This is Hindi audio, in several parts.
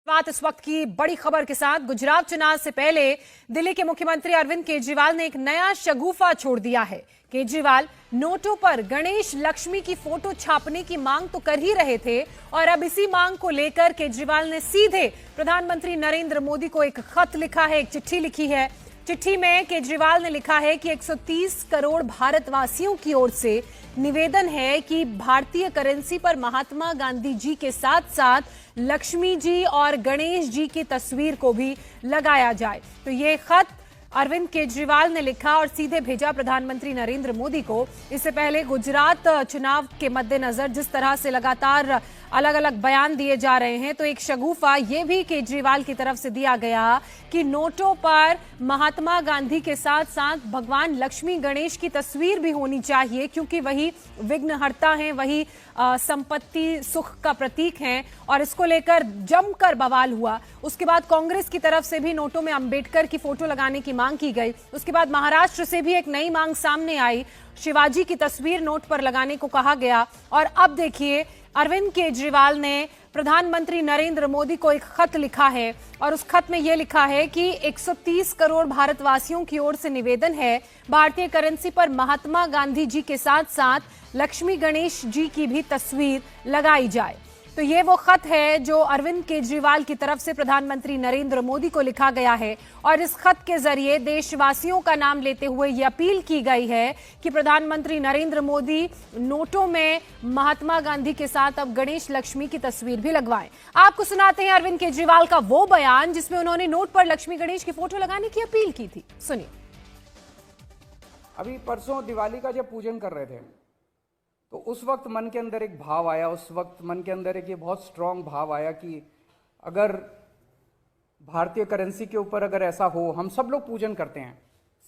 बात इस वक्त की बड़ी खबर के साथ। गुजरात चुनाव से पहले दिल्ली के मुख्यमंत्री अरविंद केजरीवाल ने एक नया शगुफा छोड़ दिया है। केजरीवाल नोटों पर गणेश लक्ष्मी की फोटो छापने की मांग तो कर ही रहे थे और अब इसी मांग को लेकर केजरीवाल ने सीधे प्रधानमंत्री नरेंद्र मोदी को एक खत लिखा है, एक चिट्ठी लिखी है। चिट्ठी में केजरीवाल ने लिखा है कि 130 करोड़ भारतवासियों की ओर से निवेदन है कि भारतीय करेंसी पर महात्मा गांधी जी के साथ साथ लक्ष्मी जी और गणेश जी की तस्वीर को भी लगाया जाए। तो ये खत अरविंद केजरीवाल ने लिखा और सीधे भेजा प्रधानमंत्री नरेंद्र मोदी को। इससे पहले गुजरात चुनाव के मद्देनजर जिस तरह से लगातार अलग अलग बयान दिए जा रहे हैं, तो एक शगुफा ये भी केजरीवाल की तरफ से दिया गया कि नोटों पर महात्मा गांधी के साथ साथ भगवान लक्ष्मी गणेश की तस्वीर भी होनी चाहिए, क्योंकि वही विघ्नहर्ता हैं, वही संपत्ति सुख का प्रतीक हैं। और इसको लेकर जमकर बवाल हुआ। उसके बाद कांग्रेस की तरफ से भी नोटों में अंबेडकर की फोटो लगाने की मांग की गई। उसके बाद महाराष्ट्र से भी एक नई मांग सामने आई, शिवाजी की तस्वीर नोट पर लगाने को कहा गया। और अब देखिए अरविंद केजरीवाल ने प्रधानमंत्री नरेंद्र मोदी को एक खत लिखा है और उस खत में यह लिखा है कि 130 करोड़ भारतवासियों की ओर से निवेदन है, भारतीय करेंसी पर महात्मा गांधी जी के साथ साथ लक्ष्मी गणेश जी की भी तस्वीर लगाई जाए। तो ये वो खत है जो अरविंद केजरीवाल की तरफ से प्रधानमंत्री नरेंद्र मोदी को लिखा गया है और इस खत के जरिए देशवासियों का नाम लेते हुए ये अपील की गई है कि प्रधानमंत्री नरेंद्र मोदी नोटों में महात्मा गांधी के साथ अब गणेश लक्ष्मी की तस्वीर भी लगवाएं। आपको सुनाते हैं अरविंद केजरीवाल का वो बयान जिसमें उन्होंने नोट पर लक्ष्मी गणेश की फोटो लगाने की अपील की थी। सुनिए। अभी परसों दिवाली का जब पूजन कर रहे थे तो उस वक्त मन के अंदर एक भाव आया, उस वक्त मन के अंदर एक ये बहुत स्ट्रांग भाव आया कि अगर भारतीय करेंसी के ऊपर अगर ऐसा हो, हम सब लोग पूजन करते हैं,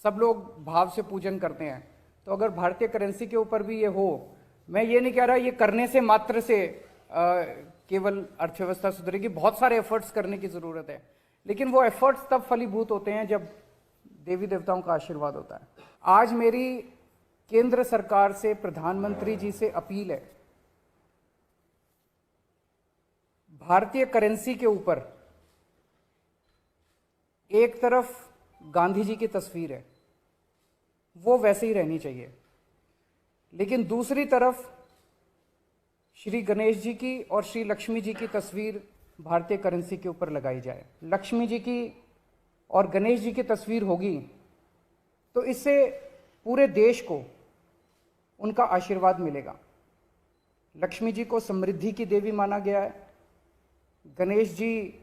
सब लोग भाव से पूजन करते हैं, तो अगर भारतीय करेंसी के ऊपर भी ये हो, मैं ये नहीं कह रहा ये करने से मात्र से केवल अर्थव्यवस्था सुधरेगी, बहुत सारे एफर्ट्स करने की ज़रूरत है, लेकिन वो एफर्ट्स तब फलीभूत होते हैं जब देवी देवताओं का आशीर्वाद होता है। आज मेरी केंद्र सरकार से, प्रधानमंत्री जी से अपील है, भारतीय करेंसी के ऊपर एक तरफ गांधी जी की तस्वीर है, वो वैसे ही रहनी चाहिए, लेकिन दूसरी तरफ श्री गणेश जी की और श्री लक्ष्मी जी की तस्वीर भारतीय करेंसी के ऊपर लगाई जाए। लक्ष्मी जी की और गणेश जी की तस्वीर होगी तो इससे पूरे देश को उनका आशीर्वाद मिलेगा। लक्ष्मी जी को समृद्धि की देवी माना गया है, गणेश जी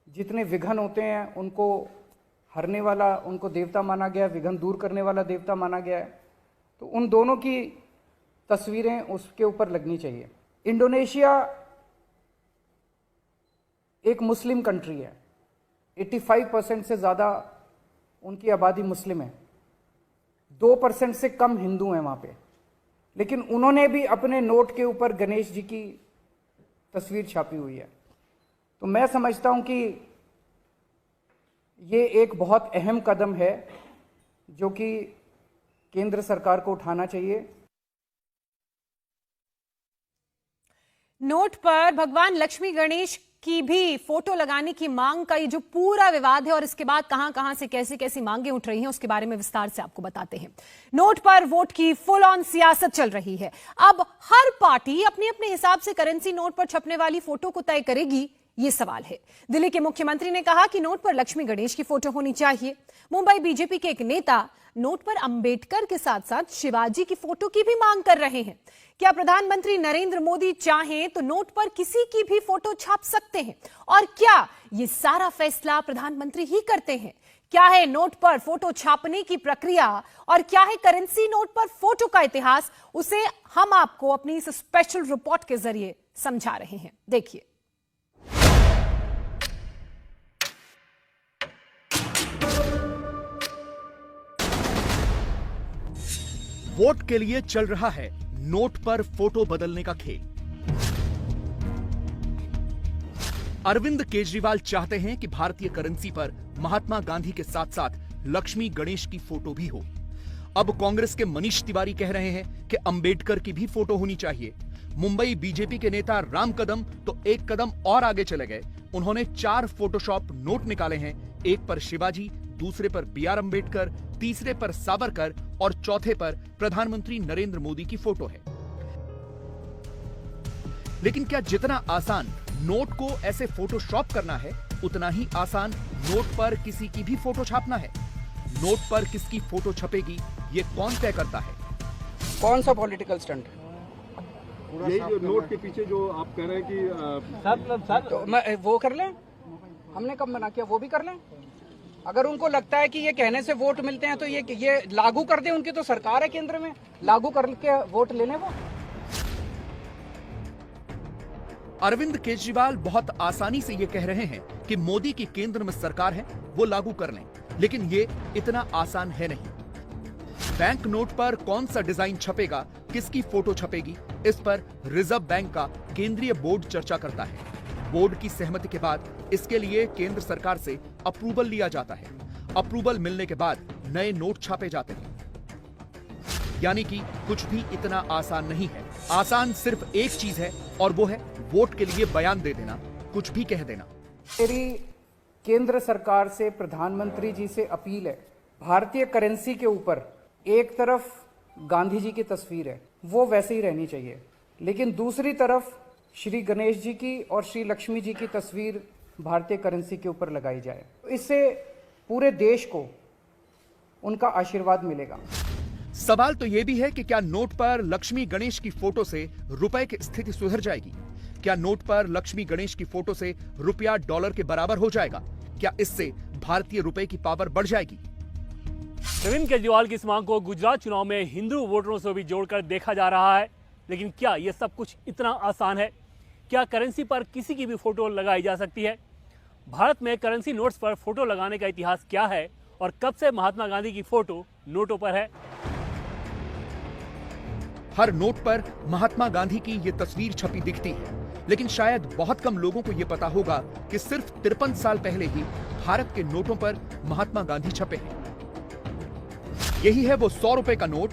जितने विघ्न होते हैं उनको हरने वाला, उनको देवता माना गया है, विघ्न दूर करने वाला देवता माना गया है, तो उन दोनों की तस्वीरें उसके ऊपर लगनी चाहिए। इंडोनेशिया एक मुस्लिम कंट्री है, 85% से ज़्यादा उनकी आबादी मुस्लिम है, 2% से कम हिंदू हैं वहाँ पे, लेकिन उन्होंने भी अपने नोट के ऊपर गणेश जी की तस्वीर छापी हुई है। तो मैं समझता हूँ कि ये एक बहुत अहम कदम है जो कि केंद्र सरकार को उठाना चाहिए। नोट पर भगवान लक्ष्मी गणेश की भी फोटो लगाने की मांग का ये जो पूरा विवाद है और इसके बाद कहां से कैसी कैसी मांगे उठ रही हैं, उसके बारे में विस्तार से आपको बताते हैं। नोट पर वोट की फुल ऑन सियासत चल रही है। अब हर पार्टी अपने अपने हिसाब से करेंसी नोट पर छपने वाली फोटो को तय करेगी, ये सवाल है। दिल्ली के मुख्यमंत्री ने कहा कि नोट पर लक्ष्मी गणेश की फोटो होनी चाहिए। मुंबई बीजेपी के एक नेता नोट पर अंबेडकर के साथ साथ शिवाजी की फोटो की भी मांग कर रहे हैं। क्या प्रधानमंत्री नरेंद्र मोदी चाहें तो नोट पर किसी की भी फोटो छाप सकते हैं? और क्या ये सारा फैसला प्रधानमंत्री ही करते हैं? क्या है नोट पर फोटो छापने की प्रक्रिया और क्या है करेंसी नोट पर फोटो का इतिहास, उसे हम आपको अपनी इस स्पेशल रिपोर्ट के जरिए समझा रहे हैं। देखिए। वोट के लिए चल रहा है नोट पर फोटो बदलने का खेल। अरविंद केजरीवाल चाहते हैं कि भारतीय करेंसी पर महात्मा गांधी के साथ साथ लक्ष्मी गणेश की फोटो भी हो। अब कांग्रेस के मनीष तिवारी कह रहे हैं कि अंबेडकर की भी फोटो होनी चाहिए। मुंबई बीजेपी के नेता राम कदम तो एक कदम और आगे चले गए। उन्होंने 4 फोटोशॉप नोट निकाले हैं। एक पर शिवाजी, दूसरे पर BR अम्बेडकर, तीसरे पर सावरकर और चौथे पर प्रधानमंत्री नरेंद्र मोदी की फोटो है। लेकिन क्या जितना आसान नोट को ऐसे फोटोशॉप करना है, उतना ही आसान नोट पर किसी की भी फोटो छापना है? नोट पर किसकी फोटो छपेगी, ये कौन तय करता है? कौन सा पॉलिटिकल स्टंट? यही जो नोट के पीछे जो आप कह रहे हैं कि तो मैं वो कर लें, हमने कब मना किया? वो भी कर लें। अगर उनको लगता है कि ये कहने से वोट मिलते हैं तो ये लागू कर दें। उनकी तो सरकार है केंद्र में, लागू करके वोट लेने वो। अरविंद केजरीवाल बहुत आसानी से ये कह रहे हैं कि मोदी की केंद्र में सरकार है, वो लागू कर लें, लेकिन ये इतना आसान है नहीं। बैंक नोट पर कौन सा डिजाइन छपेगा, किसकी फोटो छपेगी, इस पर रिजर्व बैंक का केंद्रीय बोर्ड चर्चा करता है। बोर्ड की सहमति के बाद इसके लिए केंद्र सरकार से अप्रूवल लिया जाता है। अप्रूवल मिलने के बाद नए नोट छापे जाते हैं। यानी कि कुछ भी इतना आसान नहीं है। आसान सिर्फ एक चीज है और वो है वोट के लिए बयान दे देना, कुछ भी कह देना। मेरी केंद्र सरकार से, प्रधानमंत्री जी से अपील है, भारतीय करेंसी के ऊपर एक तरफ गांधी जी की तस्वीर है, वो वैसे ही रहनी चाहिए, लेकिन दूसरी तरफ श्री गणेश जी की और श्री लक्ष्मी जी की तस्वीर भारतीय करेंसी के ऊपर लगाई जाए। इससे पूरे देश को उनका आशीर्वाद मिलेगा। सवाल तो यह भी है कि क्या नोट पर लक्ष्मी गणेश की फोटो से रुपए की स्थिति सुधर जाएगी? क्या नोट पर लक्ष्मी गणेश की फोटो से रुपया डॉलर के बराबर हो जाएगा? क्या इससे भारतीय रुपए की पावर बढ़ जाएगी? अरविंद केजरीवाल की इस मांग को गुजरात चुनाव में हिंदू वोटरों से भी जोड़कर देखा जा रहा है, लेकिन क्या यह सब कुछ इतना आसान है? क्या करेंसी पर किसी की भी फोटो लगाई जा सकती है? भारत में करेंसी नोट्स पर फोटो लगाने का इतिहास क्या है और कब से महात्मा गांधी की फोटो नोटों पर है? हर नोट पर महात्मा गांधी की ये तस्वीर छपी दिखती है, लेकिन शायद बहुत कम लोगों को यह पता होगा कि सिर्फ 53 साल पहले ही भारत के नोटों पर महात्मा गांधी छपे हैं। यही है वो 100 रुपए का नोट